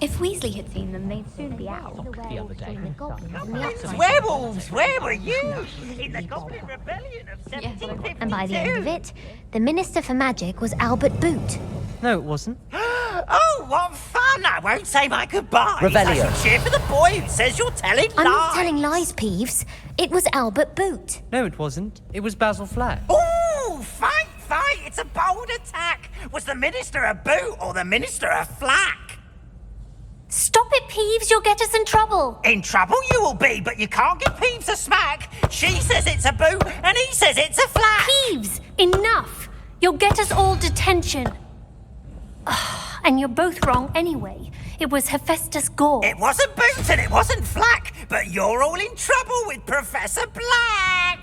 If Weasley had seen them, they'd soon be out. The other day. Werewolves, where were you? In the Goblin Rebellion of 1752. And by the end of it, the Minister for Magic was Albert Boot. No, it wasn't. Oh, what fun! I won't say my goodbyes. Revelio. I should cheer for the boy who says you're telling lies. I'm not telling lies, Peeves. It was Albert Boot. No, it wasn't. It was Basil Flack. Ooh, fight, fight! It's a bold attack. Was the Minister a boot or the Minister a flack? Stop it, Peeves. You'll get us in trouble. In trouble you will be, but you can't give Peeves a smack. She says it's a boot and he says it's a flack. Peeves, enough. You'll get us all detention. And you're both wrong anyway. It was Hephaestus Gore. It wasn't boot and it wasn't flack, but you're all in trouble with Professor Black.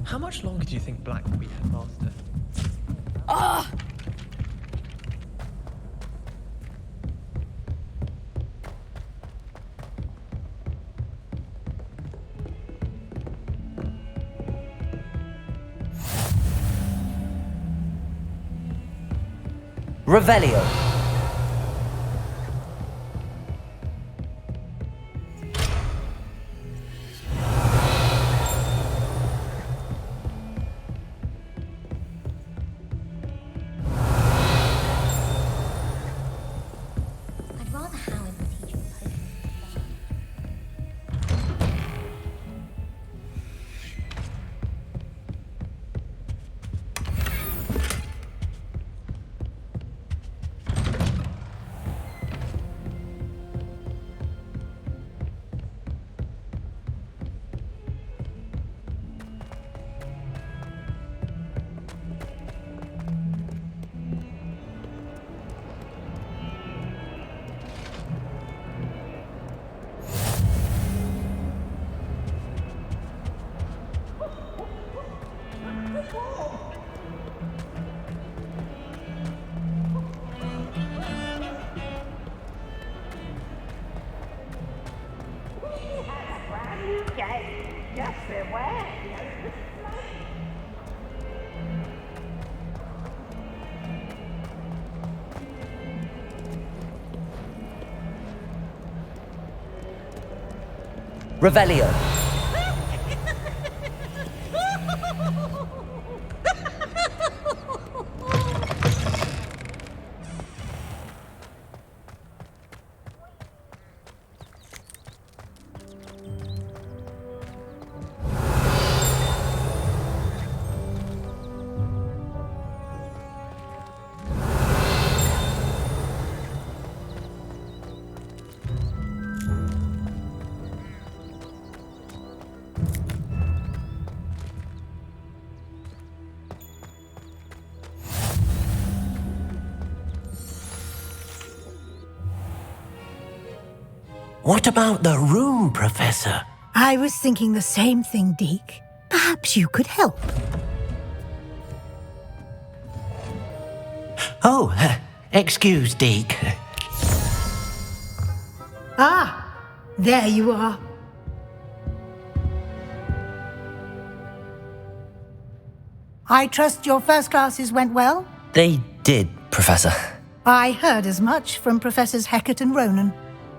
How much longer do you think Black will be headmaster? Revelio. I'd rather Howard the teacher poke me. Just beware. Revelio. What about the room, Professor? I was thinking the same thing, Deke. Perhaps you could help. Oh, excuse, Deke. Ah, there you are. I trust your first classes went well? They did, Professor. I heard as much from Professors Hecat and Ronan.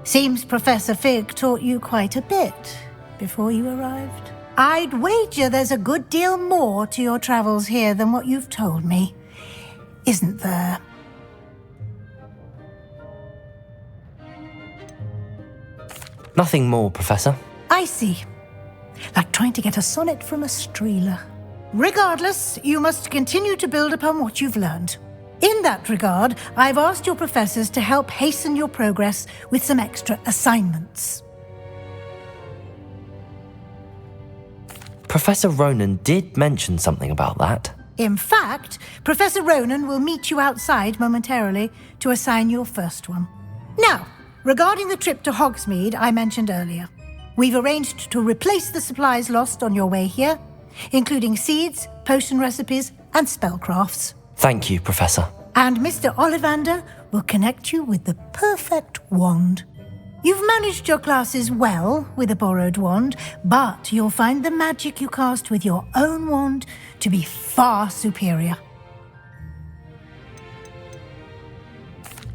Seems Professor Fig taught you quite a bit before you arrived. I'd wager there's a good deal more to your travels here than what you've told me, isn't there? Nothing more, Professor. I see. Like trying to get a sonnet from a streeler. Regardless, you must continue to build upon what you've learned. In that regard, I've asked your professors to help hasten your progress with some extra assignments. Professor Ronan did mention something about that. In fact, Professor Ronan will meet you outside momentarily to assign your first one. Now, regarding the trip to Hogsmeade I mentioned earlier, we've arranged to replace the supplies lost on your way here, including seeds, potion recipes, and spellcrafts. Thank you, Professor. And Mr. Ollivander will connect you with the perfect wand. You've managed your classes well with a borrowed wand, but you'll find the magic you cast with your own wand to be far superior.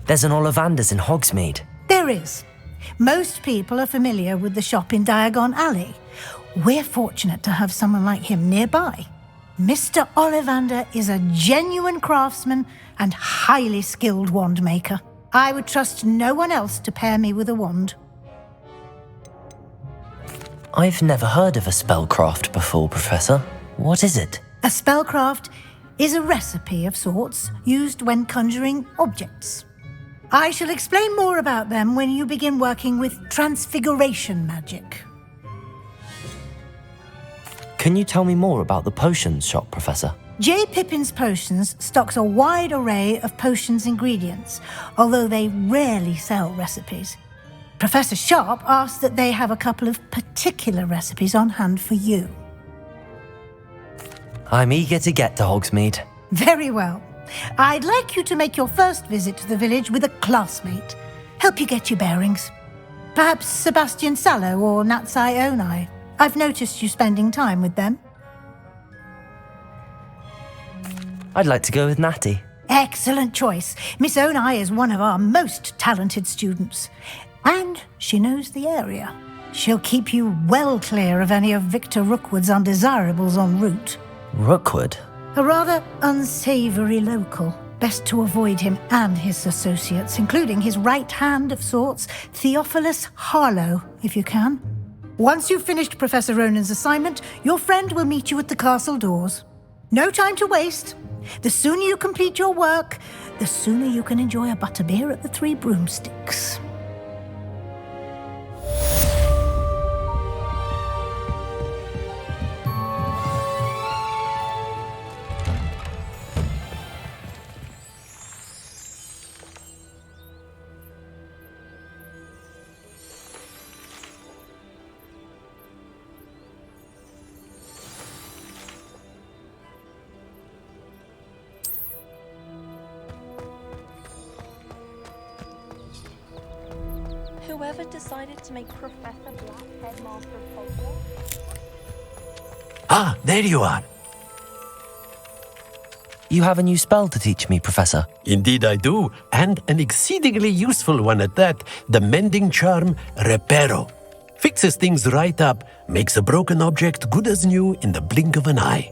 There's an Ollivander's in Hogsmeade. There is. Most people are familiar with the shop in Diagon Alley. We're fortunate to have someone like him nearby. Mr. Ollivander is a genuine craftsman and highly skilled wand maker. I would trust no one else to pair me with a wand. I've never heard of a spellcraft before, Professor. What is it? A spellcraft is a recipe of sorts used when conjuring objects. I shall explain more about them when you begin working with transfiguration magic. Can you tell me more about the potions shop, Professor? J. Pippin's Potions stocks a wide array of potions ingredients, although they rarely sell recipes. Professor Sharp asked that they have a couple of particular recipes on hand for you. I'm eager to get to Hogsmeade. Very well. I'd like you to make your first visit to the village with a classmate. Help you get your bearings. Perhaps Sebastian Sallow or Natsai Onai. I've noticed you spending time with them. I'd like to go with Natty. Excellent choice. Miss Onai is one of our most talented students. And she knows the area. She'll keep you well clear of any of Victor Rookwood's undesirables en route. Rookwood? A rather unsavoury local. Best to avoid him and his associates, including his right hand of sorts, Theophilus Harlow, if you can. Once you've finished Professor Ronan's assignment, your friend will meet you at the castle doors. No time to waste. The sooner you complete your work, the sooner you can enjoy a butterbeer at the Three Broomsticks. Whoever decided to make Professor Black headmaster of Hogwarts? Ah, there you are. You have a new spell to teach me, Professor. Indeed I do, and an exceedingly useful one at that, the mending charm Reparo. Fixes things right up, makes a broken object good as new in the blink of an eye.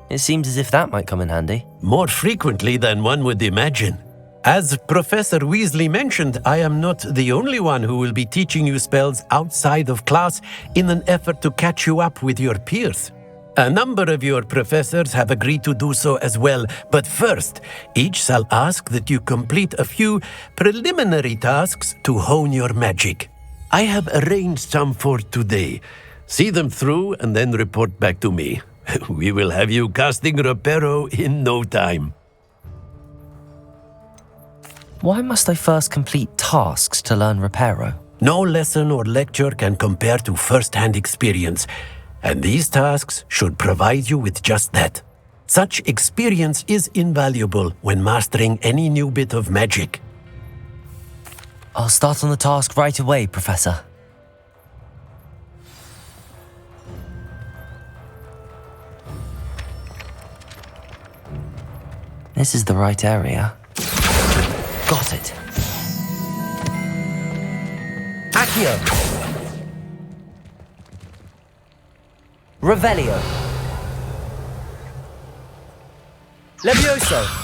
It seems as if that might come in handy. More frequently than one would imagine. As Professor Weasley mentioned, I am not the only one who will be teaching you spells outside of class in an effort to catch you up with your peers. A number of your professors have agreed to do so as well, but first, each shall ask that you complete a few preliminary tasks to hone your magic. I have arranged some for today. See them through and then report back to me. We will have you casting Reparo in no time. Why must I first complete tasks to learn Reparo? No lesson or lecture can compare to first-hand experience, and these tasks should provide you with just that. Such experience is invaluable when mastering any new bit of magic. I'll start on the task right away, Professor. This is the right area. Got it. Accio! Revelio! Levioso!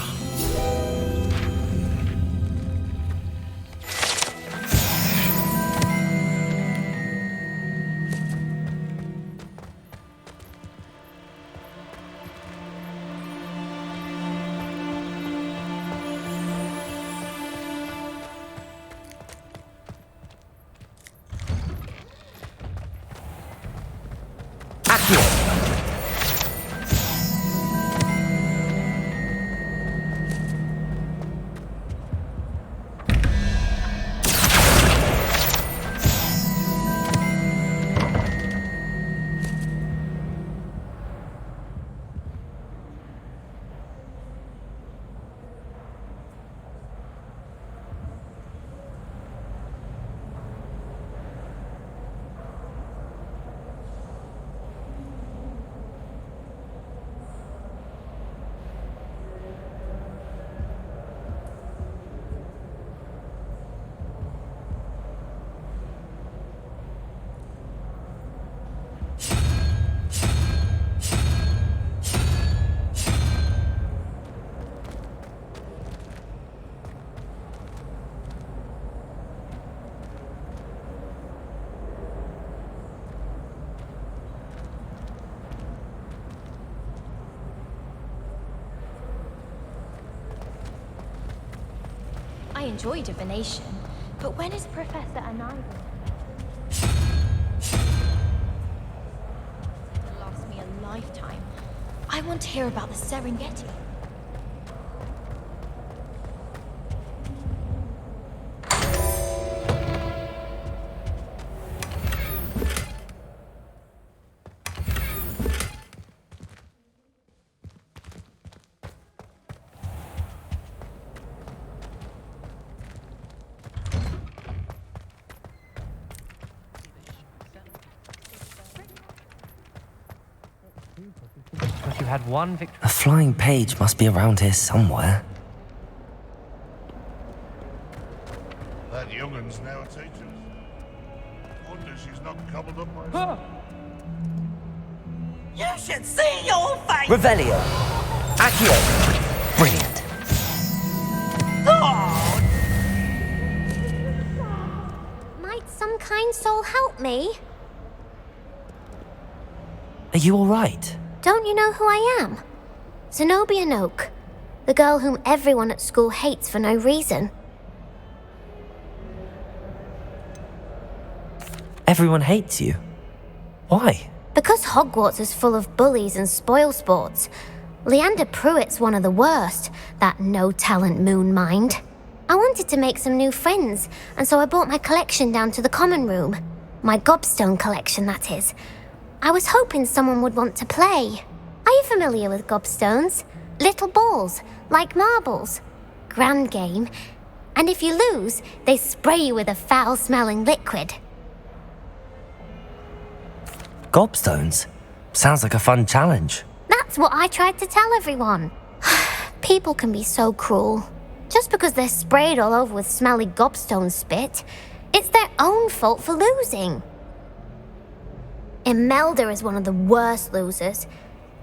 I enjoy divination, but when is Professor arriving? It'll last me a lifetime. I want to hear about the Serengeti. But you had one victory. A flying page must be around here somewhere. That young'un's now a teacher. Wonder she's not cobbled up by... You should see your face! Revelio! Accio! Brilliant. Oh, Might some kind soul help me? Are you alright? Don't you know who I am? Zenobia Noak, the girl whom everyone at school hates for no reason. Everyone hates you. Why? Because Hogwarts is full of bullies and spoilsports. Leander Pruitt's one of the worst, that no-talent moon mind. I wanted to make some new friends, and so I brought my collection down to the common room. My gobstone collection, that is. I was hoping someone would want to play. Are you familiar with gobstones? Little balls, like marbles. Grand game. And if you lose, they spray you with a foul-smelling liquid. Gobstones? Sounds like a fun challenge. That's what I tried to tell everyone. People can be so cruel. Just because they're sprayed all over with smelly gobstone spit, it's their own fault for losing. Imelda is one of the worst losers.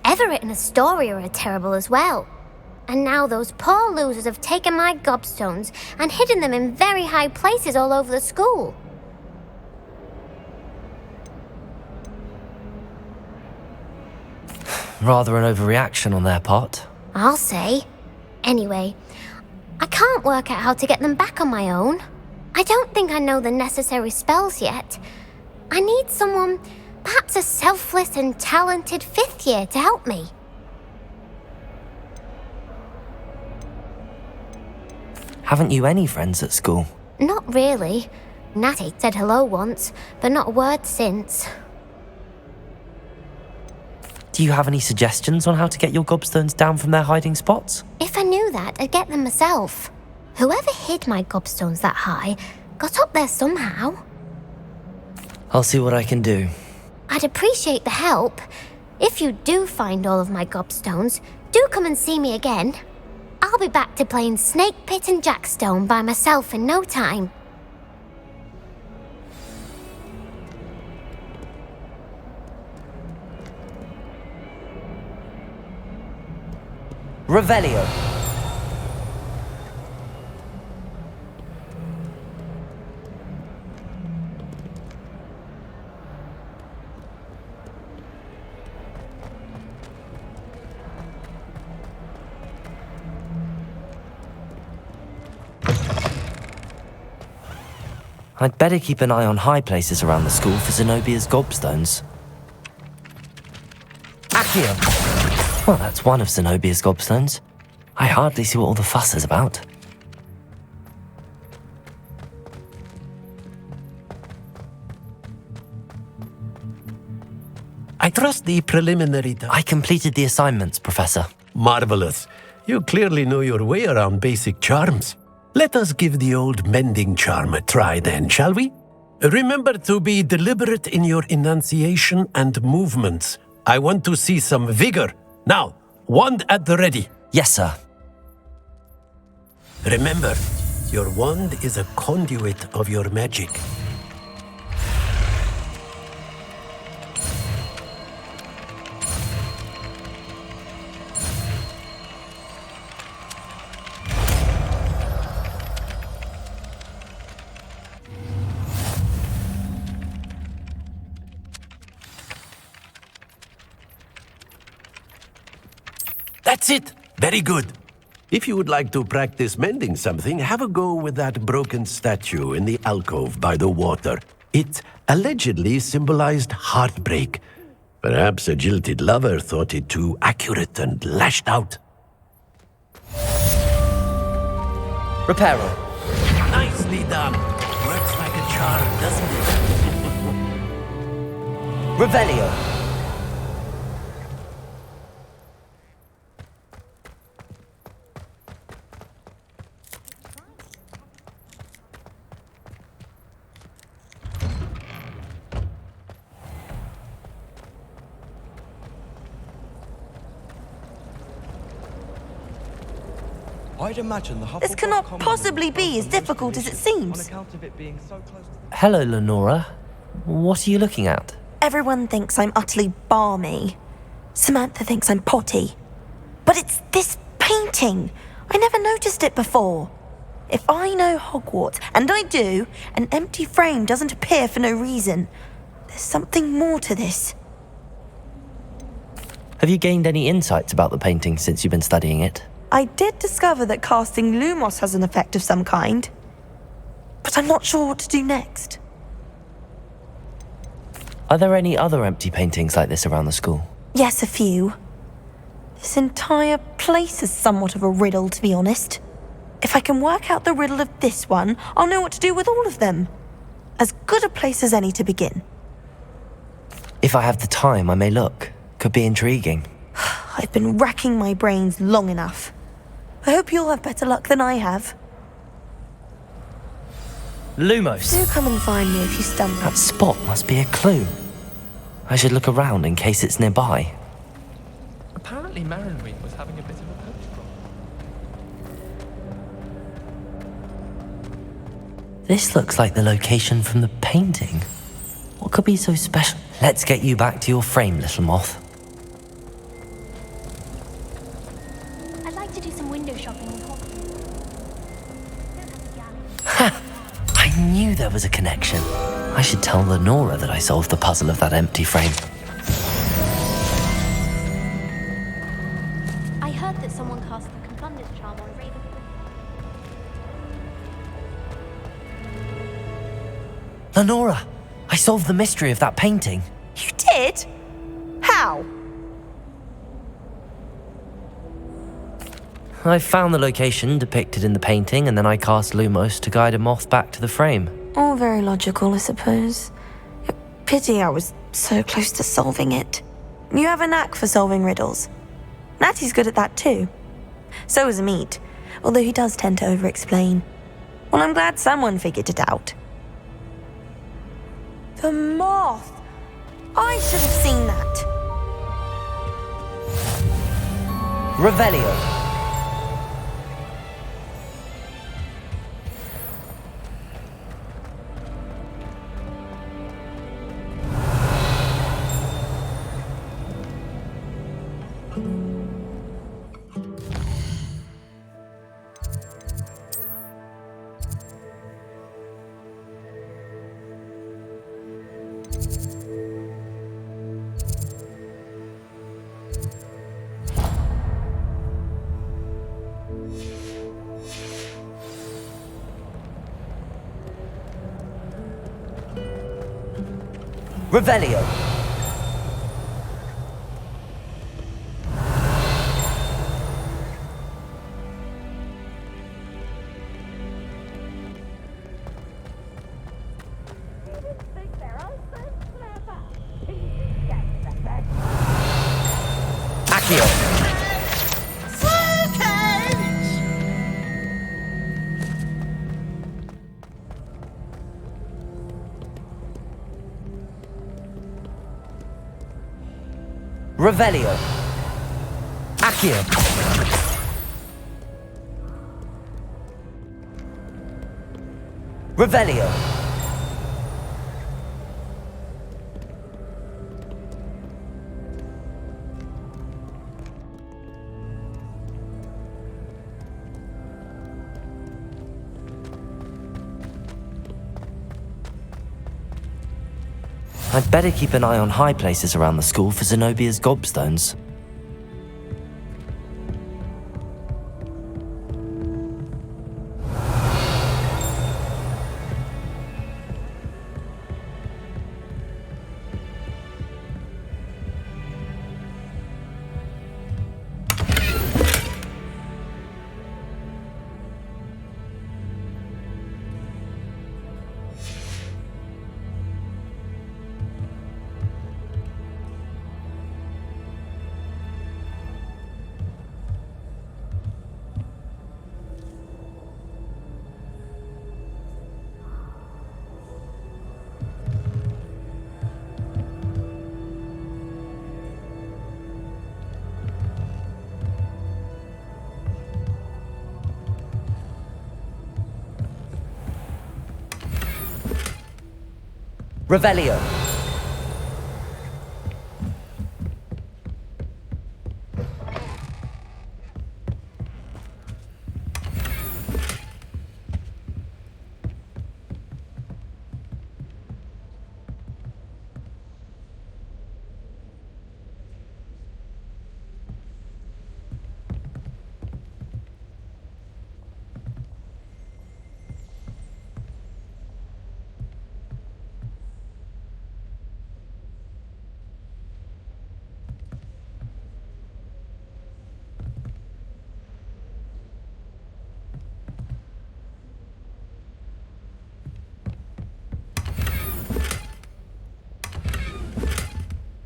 Everett and Astoria are terrible as well. And now those poor losers have taken my gobstones and hidden them in very high places all over the school. Rather an overreaction on their part. I'll say. Anyway, I can't work out how to get them back on my own. I don't think I know the necessary spells yet. I need someone, perhaps a selfless and talented fifth year to help me. Haven't you any friends at school? Not really. Natty said hello once, but not a word since. Do you have any suggestions on how to get your gobstones down from their hiding spots? If I knew that, I'd get them myself. Whoever hid my gobstones that high got up there somehow. I'll see what I can do. I'd appreciate the help. If you do find all of my gobstones, do come and see me again. I'll be back to playing Snake Pit and Jackstone by myself in no time. Revelio. I'd better keep an eye on high places around the school for Zenobia's gobstones. Accio! Well, that's one of Zenobia's gobstones. I hardly see what all the fuss is about. I trust the preliminary... I completed the assignments, Professor. Marvelous. You clearly know your way around basic charms. Let us give the old mending charm a try then, shall we? Remember to be deliberate in your enunciation and movements. I want to see some vigor. Now, wand at the ready. Yes, sir. Remember, your wand is a conduit of your magic. That's it! Very good. If you would like to practice mending something, have a go with that broken statue in the alcove by the water. It allegedly symbolized heartbreak. Perhaps a jilted lover thought it too accurate and lashed out. Reparo. Nicely done. Works like a charm, doesn't it? Revelio. I'd imagine the This cannot possibly be as difficult as it seems. Hello, Lenora. What are you looking at? Everyone thinks I'm utterly balmy. Samantha thinks I'm potty. But it's this painting. I never noticed it before. If I know Hogwarts, and I do, an empty frame doesn't appear for no reason. There's something more to this. Have you gained any insights about the painting since you've been studying it? I did discover that casting Lumos has an effect of some kind. But I'm not sure what to do next. Are there any other empty paintings like this around the school? Yes, a few. This entire place is somewhat of a riddle, to be honest. If I can work out the riddle of this one, I'll know what to do with all of them. As good a place as any to begin. If I have the time, I may look. Could be intriguing. I've been racking my brains long enough. I hope you'll have better luck than I have. Lumos. Do come and find me if you stumble. That spot must be a clue. I should look around in case it's nearby. Apparently Marinweed was having a bit of a poach problem. This looks like the location from the painting. What could be so special? Let's get you back to your frame, little moth. I'd like to do some window shopping in Hogwarts. Ha! I knew there was a connection. I should tell Lenora that I solved the puzzle of that empty frame. I heard that someone cast the Confunder's charm on Raven. Lenora! I solved the mystery of that painting. You did? How? I found the location depicted in the painting, and then I cast Lumos to guide a moth back to the frame. All very logical, I suppose. Pity I was so close to solving it. You have a knack for solving riddles. Natty's good at that too. So is Amit, although he does tend to over-explain. Well, I'm glad someone figured it out. The moth! I should have seen that! Revelio. Revelio. Accio. Revelio. Accio. Revelio. I'd better keep an eye on high places around the school for Zenobia's gobstones. Revelio.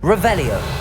Revelio.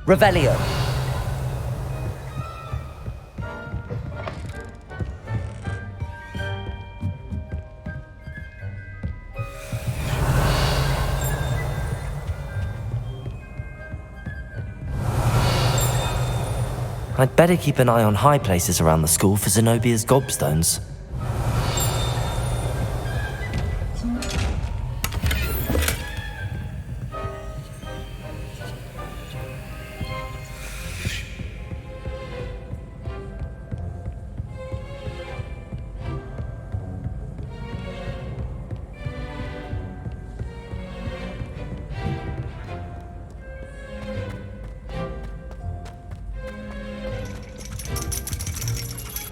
Revelio. I'd better keep an eye on high places around the school for Zenobia's gobstones.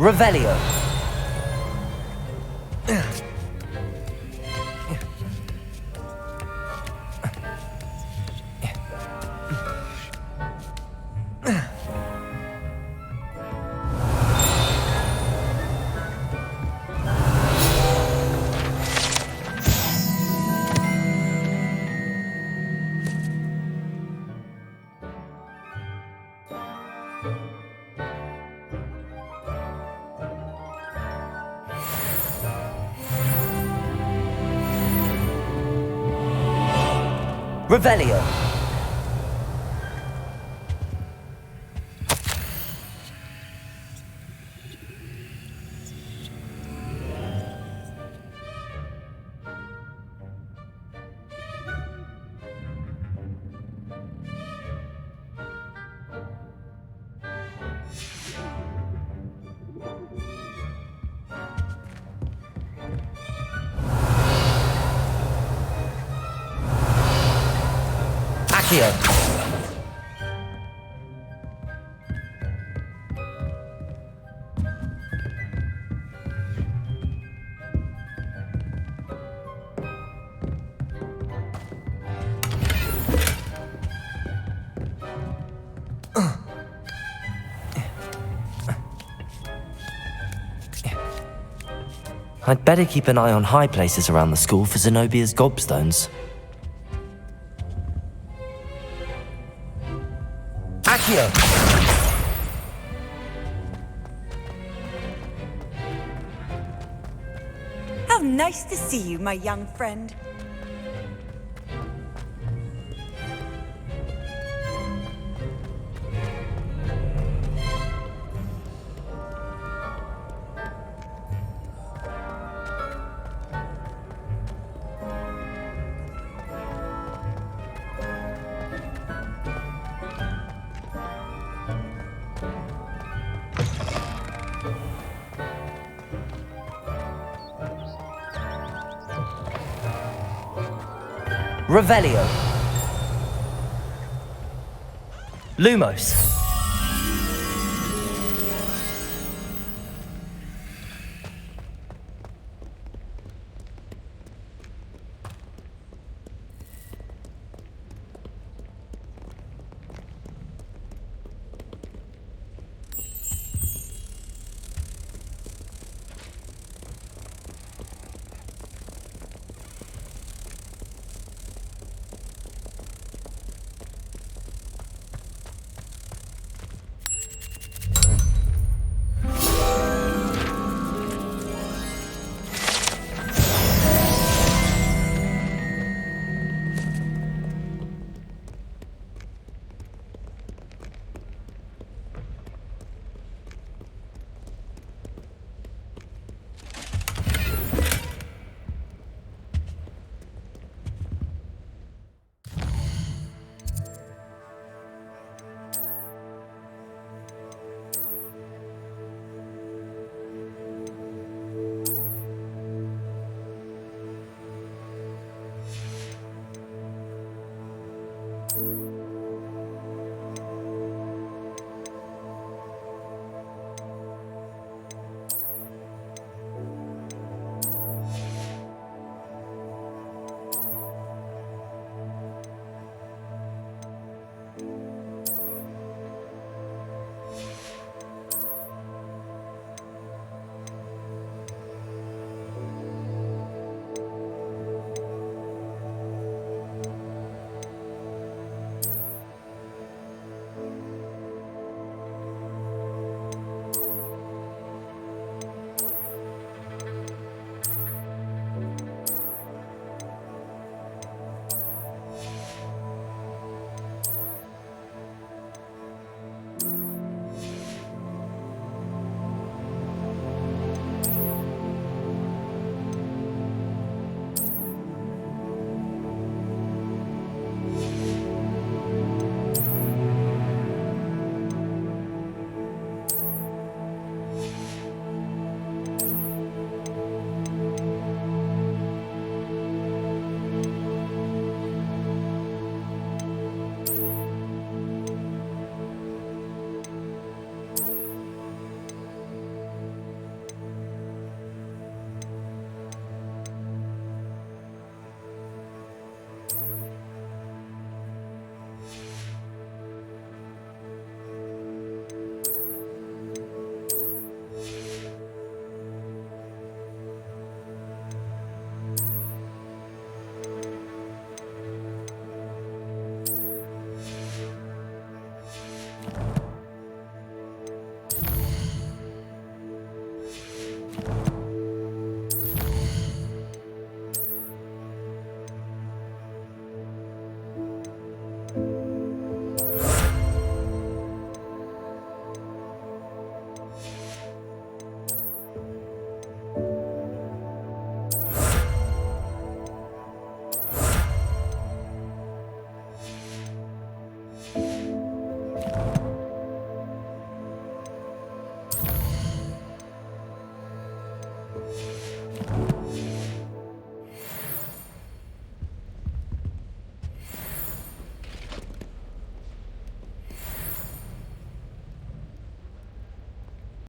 Revelio. Revelio. Accio. I'd better keep an eye on high places around the school for Zenobia's gobstones. Accio! How nice to see you, my young friend. Revelio. Lumos.